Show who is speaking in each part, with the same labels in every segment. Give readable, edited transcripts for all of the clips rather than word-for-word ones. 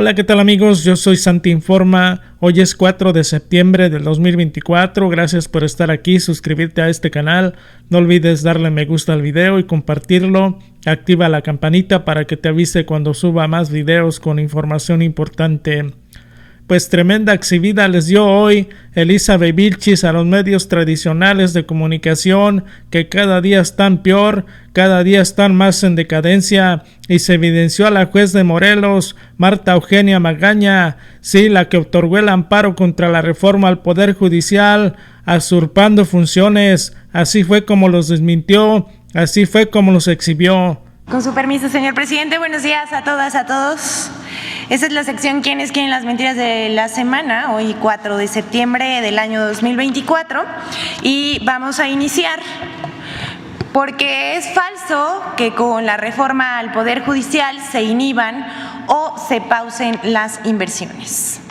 Speaker 1: Hola, ¿qué tal amigos? Yo soy Santi Informa. Hoy es 4 de septiembre del 2024. Gracias por estar aquí, suscribirte a este canal. No olvides darle me gusta al video y compartirlo. Activa la campanita para que te avise cuando suba más videos con información importante. Pues tremenda exhibida les dio hoy Elizabeth Vilchis a los medios tradicionales de comunicación, que cada día están peor, cada día están más en decadencia, y se evidenció a la juez de Morelos, Marta Eugenia Magaña, sí, la que otorgó el amparo contra la reforma al Poder Judicial, usurpando funciones. Así fue como los desmintió, así fue como los exhibió.
Speaker 2: Con su permiso, señor presidente, buenos días a todas, a todos. Esta es la sección ¿Quiénes quieren las mentiras de la semana? Hoy 4 de septiembre del año 2024 y vamos a iniciar porque es falso que con la reforma al Poder Judicial se inhiban o se pausen las inversiones.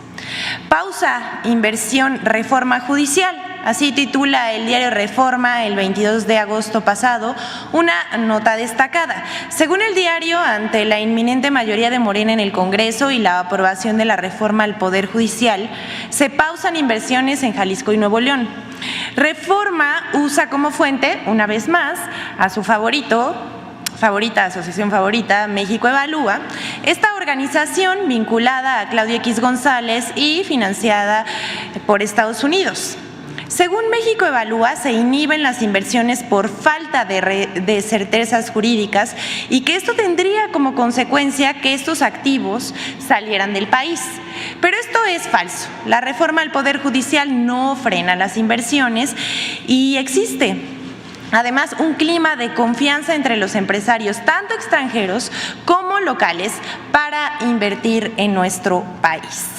Speaker 2: Pausa, inversión, reforma judicial. Así titula el diario Reforma el 22 de agosto pasado una nota destacada. Según el diario, ante la inminente mayoría de Morena en el Congreso y la aprobación de la reforma al Poder Judicial, se pausan inversiones en Jalisco y Nuevo León. Reforma usa como fuente, una vez más, a su asociación favorita, México Evalúa, esta organización vinculada a Claudio X González y financiada por Estados Unidos. Según México Evalúa, se inhiben las inversiones por falta de certezas jurídicas y que esto tendría como consecuencia que estos activos salieran del país. Pero esto es falso. La reforma al Poder Judicial no frena las inversiones y existe además un clima de confianza entre los empresarios, tanto extranjeros como locales, para invertir en nuestro país.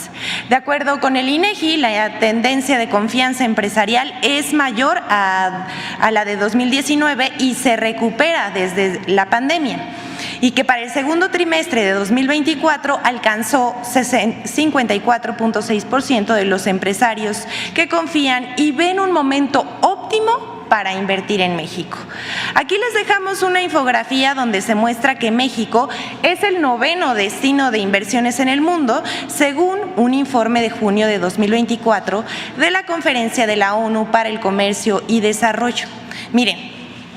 Speaker 2: De acuerdo con el INEGI, la tendencia de confianza empresarial es mayor a la de 2019 y se recupera desde la pandemia, y que para el segundo trimestre de 2024 alcanzó 54.6% de los empresarios que confían y ven un momento óptimo para invertir en México. Aquí les dejamos una infografía donde se muestra que México es el 9º destino de inversiones en el mundo, según un informe de junio de 2024 de la Conferencia de la ONU para el Comercio y Desarrollo. Miren,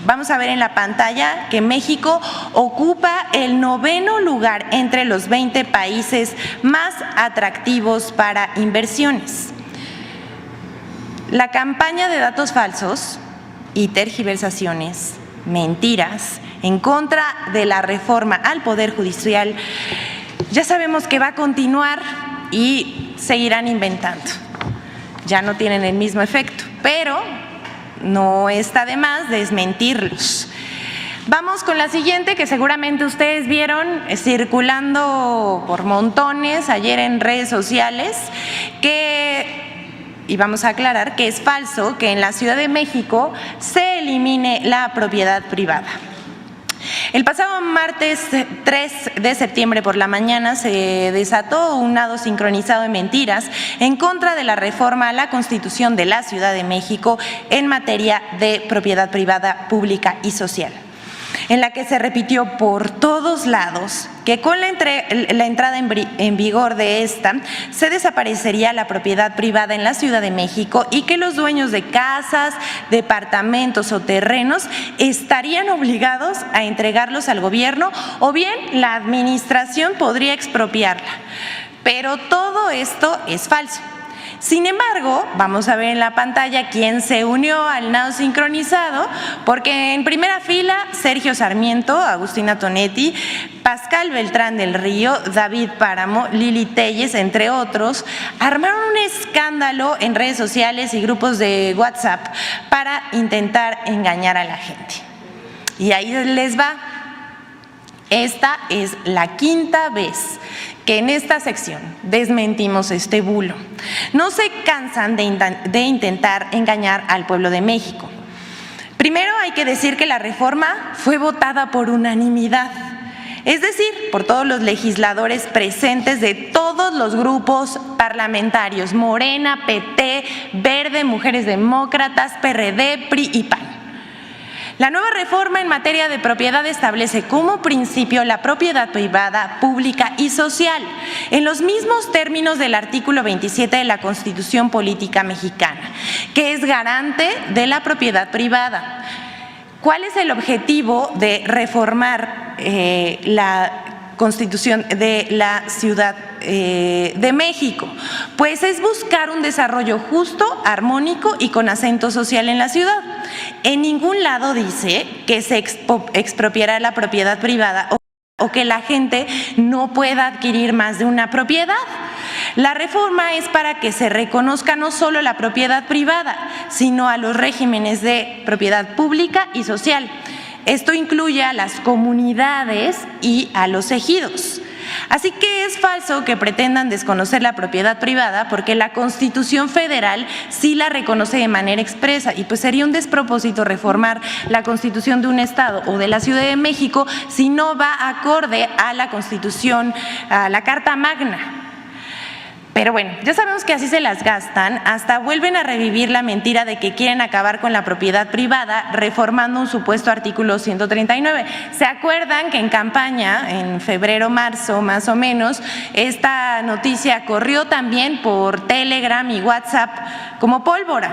Speaker 2: vamos a ver en la pantalla que México ocupa el 9º lugar entre los 20 países más atractivos para inversiones. La campaña de datos falsos y tergiversaciones, mentiras, en contra de la reforma al Poder Judicial, ya sabemos que va a continuar y seguirán inventando. Ya no tienen el mismo efecto, pero no está de más desmentirlos. Vamos con la siguiente, que seguramente ustedes vieron circulando por montones ayer en redes sociales, y vamos a aclarar que es falso que en la Ciudad de México se elimine la propiedad privada. El pasado martes 3 de septiembre por la mañana se desató un nado sincronizado de mentiras en contra de la reforma a la Constitución de la Ciudad de México en materia de propiedad privada, pública y social, en la que se repitió por todos lados que con la entrada en vigor de esta se desaparecería la propiedad privada en la Ciudad de México y que los dueños de casas, departamentos o terrenos estarían obligados a entregarlos al gobierno o bien la administración podría expropiarla. Pero todo esto es falso. Sin embargo, vamos a ver en la pantalla quién se unió al nado sincronizado, porque en primera fila Sergio Sarmiento, Agustina Tonetti, Pascal Beltrán del Río, David Páramo, Lili Telles, entre otros, armaron un escándalo en redes sociales y grupos de WhatsApp para intentar engañar a la gente. Y ahí les va. Esta es la quinta vez que en esta sección desmentimos este bulo. No se cansan de intentar engañar al pueblo de México. Primero hay que decir que la reforma fue votada por unanimidad, es decir, por todos los legisladores presentes de todos los grupos parlamentarios: Morena, PT, Verde, Mujeres Demócratas, PRD, PRI y PAN. La nueva reforma en materia de propiedad establece como principio la propiedad privada, pública y social, en los mismos términos del artículo 27 de la Constitución Política Mexicana, que es garante de la propiedad privada. ¿Cuál es el objetivo de reformar la Constitución de la Ciudad de México? Pues es buscar un desarrollo justo, armónico y con acento social en la ciudad. En ningún lado dice que se expropiará la propiedad privada o que la gente no pueda adquirir más de una propiedad. La reforma es para que se reconozca no solo la propiedad privada, sino a los regímenes de propiedad pública y social. Esto incluye a las comunidades y a los ejidos. Así que es falso que pretendan desconocer la propiedad privada, porque la Constitución Federal sí la reconoce de manera expresa, y pues sería un despropósito reformar la Constitución de un estado o de la Ciudad de México si no va acorde a la Constitución, a la Carta Magna. Pero bueno, ya sabemos que así se las gastan, hasta vuelven a revivir la mentira de que quieren acabar con la propiedad privada reformando un supuesto artículo 139. ¿Se acuerdan que en campaña, en febrero, marzo más o menos, esta noticia corrió también por Telegram y WhatsApp como pólvora?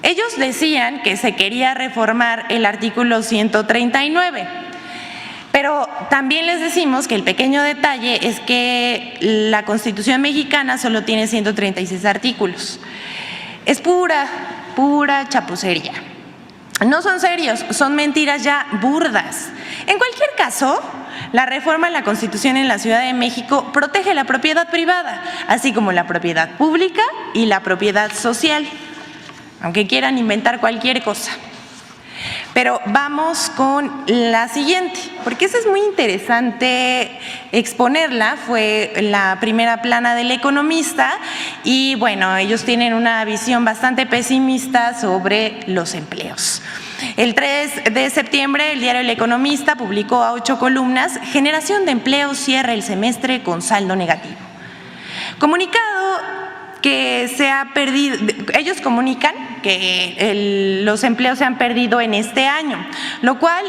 Speaker 2: Ellos decían que se quería reformar el artículo 139. Pero también les decimos que el pequeño detalle es que la Constitución mexicana solo tiene 136 artículos. Es pura chapucería. No son serios, son mentiras ya burdas. En cualquier caso, la reforma en la Constitución en la Ciudad de México protege la propiedad privada, así como la propiedad pública y la propiedad social, aunque quieran inventar cualquier cosa. Pero vamos con la siguiente, porque esa es muy interesante exponerla. Fue la primera plana del Economista y bueno, ellos tienen una visión bastante pesimista sobre los empleos. El 3 de septiembre, el diario El Economista publicó a 8 columnas: generación de empleo cierra el semestre con saldo negativo. Comunicado que se ha perdido, ellos comunican que los empleos se han perdido en este año, lo cual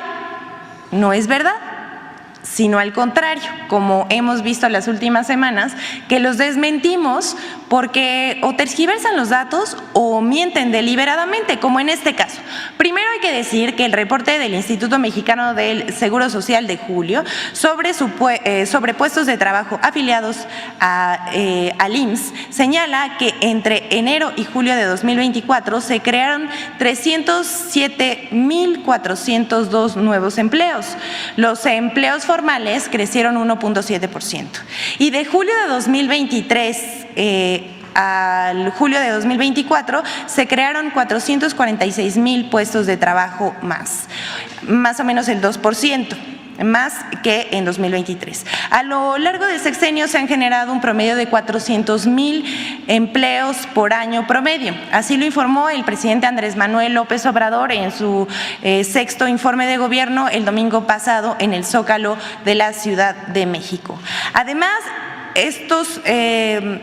Speaker 2: no es verdad, sino al contrario, como hemos visto en las últimas semanas, que los desmentimos porque o tergiversan los datos o mienten deliberadamente, como en este caso. Primero hay que decir que el reporte del Instituto Mexicano del Seguro Social de julio sobre puestos de trabajo afiliados al IMSS señala que entre enero y julio de 2024 se crearon 307,402 nuevos empleos. Los empleos formales crecieron 1.7%. Y de julio de 2023 al julio de 2024 se crearon 446,000 puestos de trabajo más o menos el 2%. Más que en 2023. A lo largo del sexenio se han generado un promedio de 400,000 empleos por año promedio. Así lo informó el presidente Andrés Manuel López Obrador en su sexto informe de gobierno el domingo pasado en el Zócalo de la Ciudad de México. Además, estos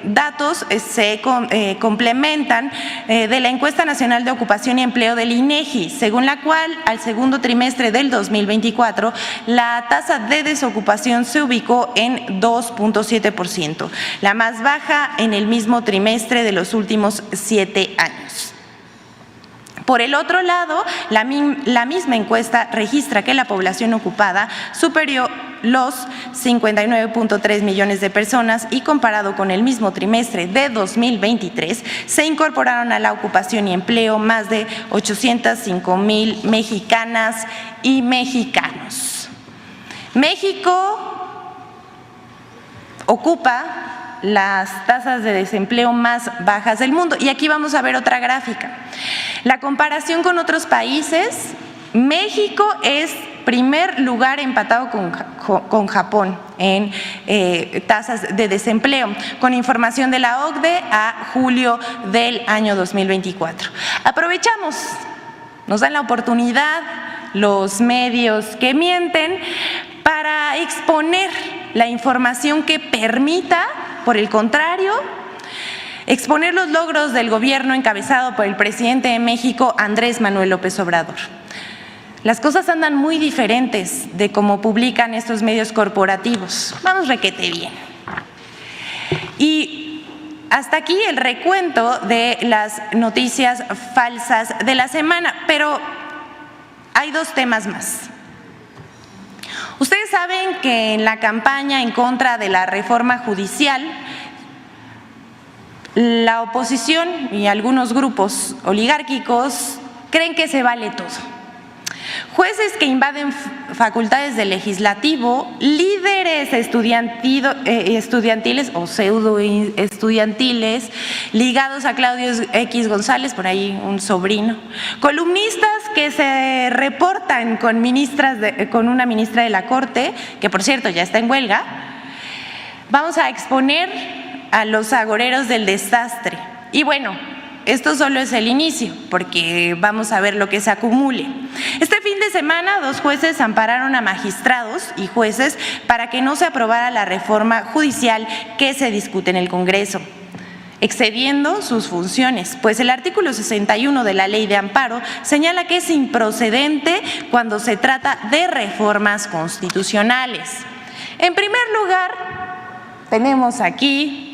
Speaker 2: datos se complementan de la Encuesta Nacional de Ocupación y Empleo del INEGI, según la cual al segundo trimestre del 2024 la tasa de desocupación se ubicó en 2.7%, la más baja en el mismo trimestre de los últimos 7 años. Por el otro lado, la misma encuesta registra que la población ocupada superó los 59.3 millones de personas y comparado con el mismo trimestre de 2023, se incorporaron a la ocupación y empleo más de 805,000 mexicanas y mexicanos. México ocupa las tasas de desempleo más bajas del mundo. Y aquí vamos a ver otra gráfica. La comparación con otros países, México es primer lugar empatado con Japón en tasas de desempleo, con información de la OCDE a julio del año 2024. Aprovechamos, nos dan la oportunidad los medios que mienten para exponer la información que permita, por el contrario, exponer los logros del gobierno encabezado por el presidente de México, Andrés Manuel López Obrador. Las cosas andan muy diferentes de cómo publican estos medios corporativos. Vamos requete bien. Y hasta aquí el recuento de las noticias falsas de la semana, pero hay dos temas más. Ustedes saben que en la campaña en contra de la reforma judicial, la oposición y algunos grupos oligárquicos creen que se vale todo. Jueces que invaden facultades del legislativo, líderes estudiantiles o pseudo estudiantiles ligados a Claudio X González, por ahí un sobrino, columnistas que se reportan con una ministra de la Corte, que por cierto ya está en huelga. Vamos a exponer a los agoreros del desastre. Y bueno, esto solo es el inicio, porque vamos a ver lo que se acumule. Este fin de semana, 2 jueces ampararon a magistrados y jueces para que no se aprobara la reforma judicial que se discute en el Congreso, excediendo sus funciones, pues el artículo 61 de la Ley de Amparo señala que es improcedente cuando se trata de reformas constitucionales. En primer lugar, tenemos aquí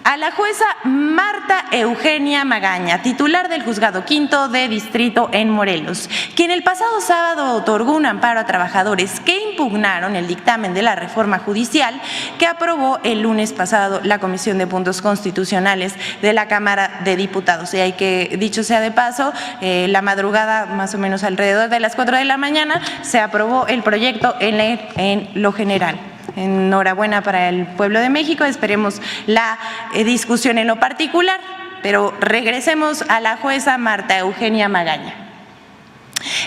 Speaker 2: a la jueza Marta Eugenia Magaña, titular del Juzgado Quinto de Distrito en Morelos, quien el pasado sábado otorgó un amparo a trabajadores que impugnaron el dictamen de la reforma judicial que aprobó el lunes pasado la Comisión de Puntos Constitucionales de la Cámara de Diputados. Y hay que, dicho sea de paso, la madrugada, más o menos alrededor de las 4 de la mañana, se aprobó el proyecto en lo general. Enhorabuena para el pueblo de México, esperemos la discusión en lo particular, pero regresemos a la jueza Marta Eugenia Magaña.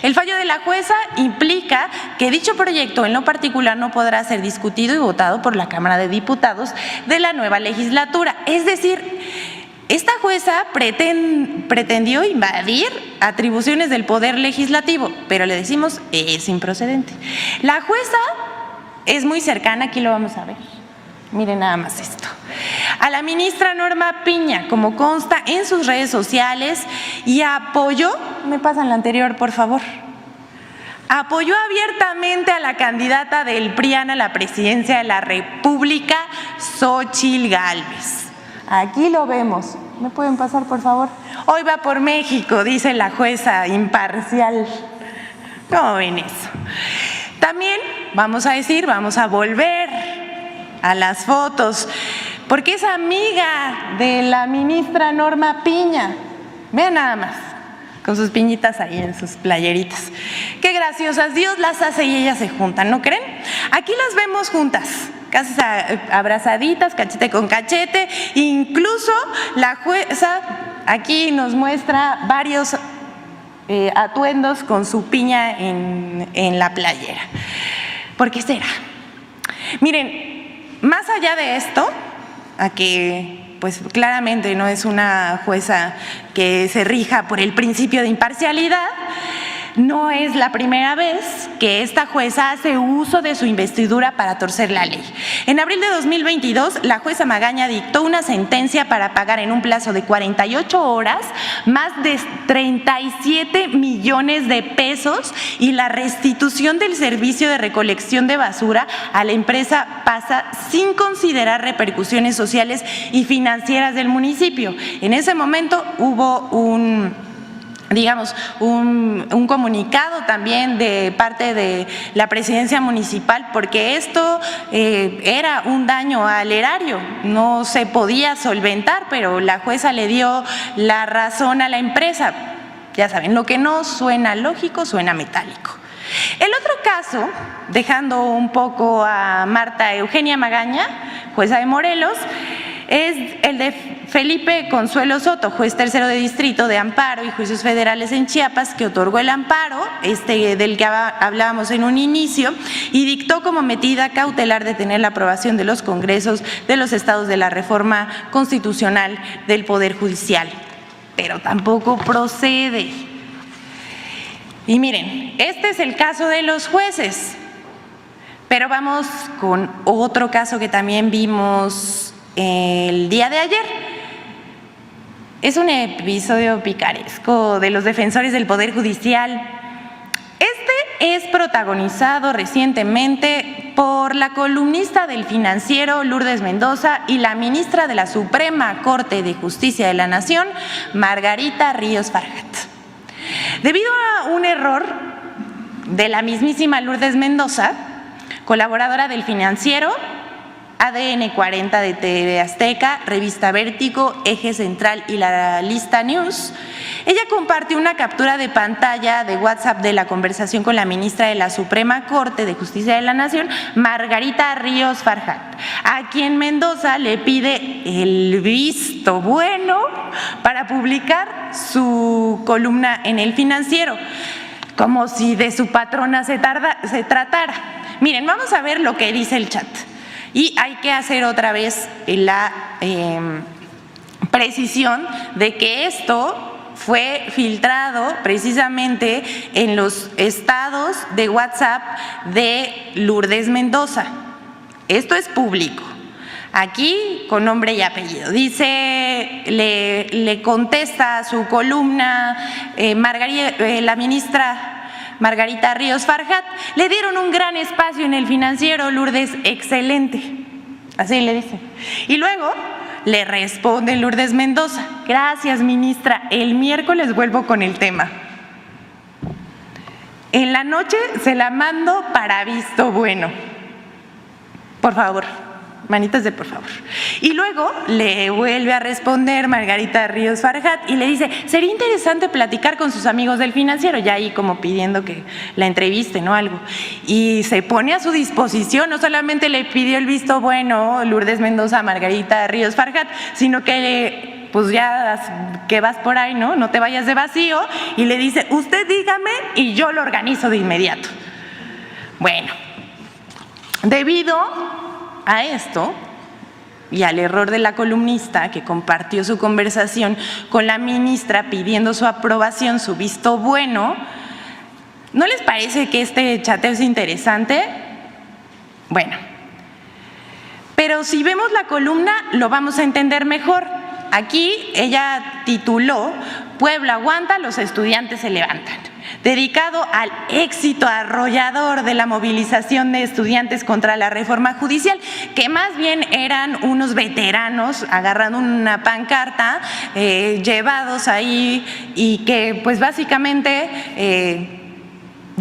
Speaker 2: El fallo de la jueza implica que dicho proyecto en lo particular no podrá ser discutido y votado por la Cámara de Diputados de la nueva legislatura, es decir, esta jueza pretendió invadir atribuciones del Poder Legislativo, pero le decimos es improcedente. La jueza es muy cercana, aquí lo vamos a ver, miren nada más esto, a la ministra Norma Piña, como consta en sus redes sociales, y apoyó, me pasan la anterior por favor, apoyó abiertamente a la candidata del PRIAN a la presidencia de la República, Xóchitl Gálvez. Aquí lo vemos, ¿me pueden pasar por favor? Hoy va por México, dice la jueza imparcial. ¿Cómo ven eso? También vamos a volver a las fotos, porque es amiga de la ministra Norma Piña. Vean nada más, con sus piñitas ahí en sus playeritas. Qué graciosas, Dios las hace y ellas se juntan, ¿no creen? Aquí las vemos juntas, casi abrazaditas, cachete con cachete. Incluso la jueza aquí nos muestra varios atuendos con su piña en la playera. ¿Por qué será? Miren, más allá de esto, a que pues claramente no es una jueza que se rija por el principio de imparcialidad, no es la primera vez que esta jueza hace uso de su investidura para torcer la ley. En abril de 2022, la jueza Magaña dictó una sentencia para pagar en un plazo de 48 horas más de 37 millones de pesos y la restitución del servicio de recolección de basura a la empresa PASA sin considerar repercusiones sociales y financieras del municipio. En ese momento hubo un comunicado también de parte de la presidencia municipal, porque esto era un daño al erario, no se podía solventar, pero la jueza le dio la razón a la empresa. Ya saben, lo que no suena lógico suena metálico. El otro caso, dejando un poco a Marta Eugenia Magaña, jueza de Morelos, es el de Felipe Consuelo Soto, juez tercero de distrito de amparo y juicios federales en Chiapas, que otorgó el amparo, del que hablábamos en un inicio, y dictó como medida cautelar detener la aprobación de los congresos de los estados de la reforma constitucional del Poder Judicial. Pero tampoco procede. Y miren, este es el caso de los jueces, pero vamos con otro caso que también vimos el día de ayer. Es un episodio picaresco de los defensores del Poder Judicial. es protagonizado recientemente por la columnista del Financiero Lourdes Mendoza y la ministra de la Suprema Corte de Justicia de la Nación, Margarita Ríos Farjat. Debido a un error de la mismísima Lourdes Mendoza, colaboradora del Financiero, ADN 40 de TV Azteca, Revista Vértigo, Eje Central y La Lista News, ella compartió una captura de pantalla de WhatsApp de la conversación con la ministra de la Suprema Corte de Justicia de la Nación, Margarita Ríos Farjat, a quien Mendoza le pide el visto bueno para publicar su columna en El Financiero, como si de su patrona se tratara. Miren, vamos a ver lo que dice el chat. Y hay que hacer otra vez la precisión de que esto fue filtrado precisamente en los estados de WhatsApp de Lourdes Mendoza. Esto es público. Aquí con nombre y apellido. Dice, le contesta a su columna la ministra Margarita Ríos Farjat: le dieron un gran espacio en El Financiero, Lourdes, excelente. Así le dice. Y luego le responde Lourdes Mendoza: gracias, ministra, el miércoles vuelvo con el tema. En la noche se la mando para visto bueno. Por favor. Manitas de por favor. Y luego le vuelve a responder Margarita Ríos Farjat y le dice: sería interesante platicar con sus amigos del Financiero, ya ahí como pidiendo que la entrevisten o algo. Y se pone a su disposición, no solamente le pidió el visto bueno Lourdes Mendoza a Margarita Ríos Farjat, sino que pues ya que vas por ahí, no te vayas de vacío, y le dice: usted dígame y yo lo organizo de inmediato. Bueno, debido a esto y al error de la columnista que compartió su conversación con la ministra pidiendo su aprobación, su visto bueno, ¿no les parece que este chateo es interesante? Bueno, pero si vemos la columna lo vamos a entender mejor. Aquí ella tituló: Puebla aguanta, los estudiantes se levantan, dedicado al éxito arrollador de la movilización de estudiantes contra la reforma judicial, que más bien eran unos veteranos agarrando una pancarta, llevados ahí, y que pues básicamente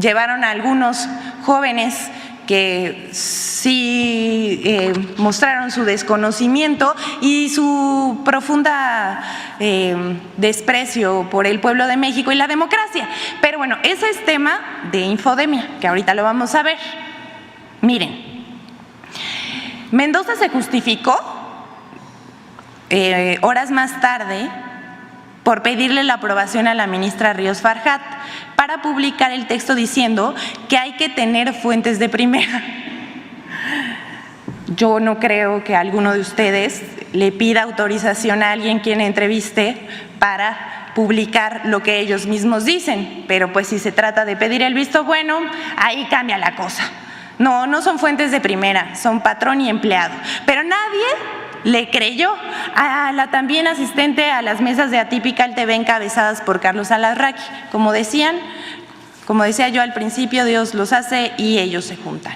Speaker 2: llevaron a algunos jóvenes que sí mostraron su desconocimiento y su profunda desprecio por el pueblo de México y la democracia. Pero bueno, ese es tema de infodemia, que ahorita lo vamos a ver. Miren, Mendoza se justificó horas más tarde por pedirle la aprobación a la ministra Ríos Farjat para publicar el texto diciendo que hay que tener fuentes de primera. Yo no creo que alguno de ustedes le pida autorización a alguien quien entreviste para publicar lo que ellos mismos dicen, pero pues si se trata de pedir el visto bueno, ahí cambia la cosa. No son fuentes de primera, son patrón y empleado. Pero nadie le creyó a la también asistente a las mesas de Atypical TV encabezadas por Carlos Alarraqui. Como decía yo al principio, Dios los hace y ellos se juntan.